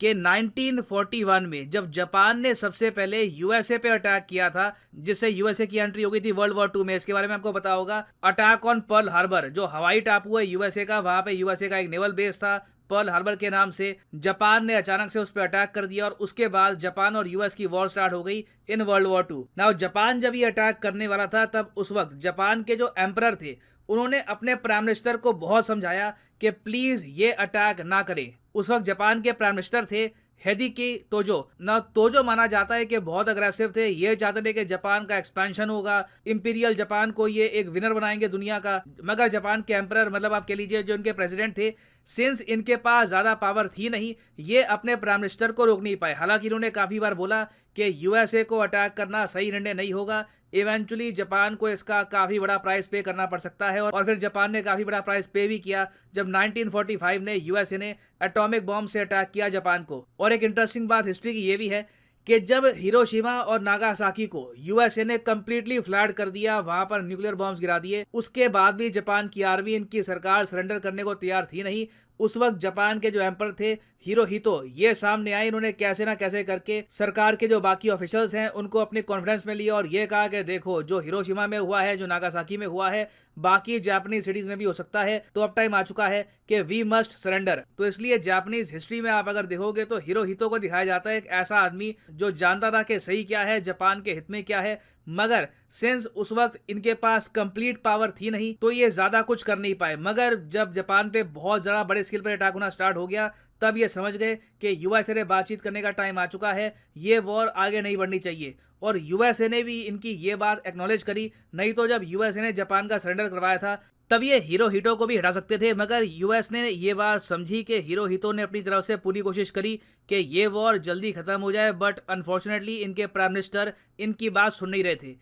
कि 1941 में जब जापान ने सबसे पहले यूएसए पे अटैक किया था, जिससे यूएसए की एंट्री हो गई थी वर्ल्ड वॉर 2 में। इसके बारे में आपको पता होगा। अटैक ऑन पर्ल हार्बर, जो हवाई टापू है यूएसए का, वहां पे यूएसए का एक नेवल बेस था पर्ल हार्बर के नाम से। जापान ने अचानक से उस पर अटैक कर दिया और उसके बाद जापान और यूएस की वॉर स्टार्ट हो गई in world war 2। Now Japan जब ये अटैक करने वाला था, तब उस वक्त जापान के जो एम्परर थे, उन्होंने अपने प्राइम मिनिस्टर को बहुत समझाया कि प्लीज ये अटैक ना करें। उस वक्त जापान के प्राइम मिनिस्टर थे हेदिकी तोजो। ना तोजो माना जाता है कि बहुत अग्रेसिव थे, ये चाहते थे कि जापान का एक्सपेंशन होगा, इंपीरियल जापान को ये एक विनर बनाएंगे दुनिया का। मगर जापान के एम्परर, मतलब आप कह लीजिए जो इनके प्रेसिडेंट थे, सिंस इनके पास ज्यादा पावर थी नहीं, ये अपने प्राइम मिनिस्टर को रोक नहीं पाए। हालांकि इन्होंने काफी बार बोला कि यूएसए को अटैक करना सही निर्णय नहीं होगा, इवेंचुअली जापान को इसका काफी बड़ा प्राइस पे करना पड़ सकता है। और फिर जापान ने काफी बड़ा प्राइस पे भी किया जब 1945 ने यूएसए ने एटॉमिक बॉम्ब से अटैक किया जापान को। और एक इंटरेस्टिंग बात हिस्ट्री की ये भी है कि जब हिरोशिमा और नागासाकी को यूएसए ने कंप्लीटली फ्लैट कर दिया, वहां पर न्यूक्लियर बॉम्ब्स गिरा दिए, उसके बाद भी जापान की आर्मी, इनकी सरकार सरेंडर करने को तैयार थी नहीं। उस वक्त जापान के जो एम्पर थे हिरोहितो, ये सामने आए। इन्होंने कैसे ना कैसे करके सरकार के जो बाकी ऑफिशियल्स हैं उनको अपने कॉन्फ्रेंस में लिया और ये कहा कि देखो, जो हिरोशिमा में हुआ है, जो नागासाकी में हुआ है, बाकी जापानीज सिटीज में भी हो सकता है। तो अब टाइम आ चुका है कि वी मस्ट सरेंडर। तो इसलिए जापानीज हिस्ट्री में आप अगर देखोगे तो हिरोहितो को दिखाया जाता है एक ऐसा आदमी जो जानता था कि सही क्या है, जापान के हित में क्या है। मगर सिंस उस वक्त इनके पास कंप्लीट पावर थी नहीं, तो ये ज्यादा कुछ कर नहीं पाए। मगर जब जापान पे बहुत ज्यादा बड़े स्केल पर अटैक होना स्टार्ट हो गया, तब ये समझ गए कि यूएसए ने बातचीत करने का टाइम आ चुका है, ये वॉर आगे नहीं बढ़नी चाहिए। और यूएसए ने भी इनकी ये बात एक्नॉलेज करी। नहीं तो जब यूएसए ने जापान का सरेंडर करवाया था, तब ये हिरोहितो को भी हटा सकते थे। मगर यूएस ने ये बात समझी कि हिरोहितो ने अपनी तरफ से पूरी कोशिश करी कि ये वॉर जल्दी खत्म हो जाए, बट अनफॉर्चुनेटली इनके प्राइम मिनिस्टर इनकी बात सुन नहीं रहे थे।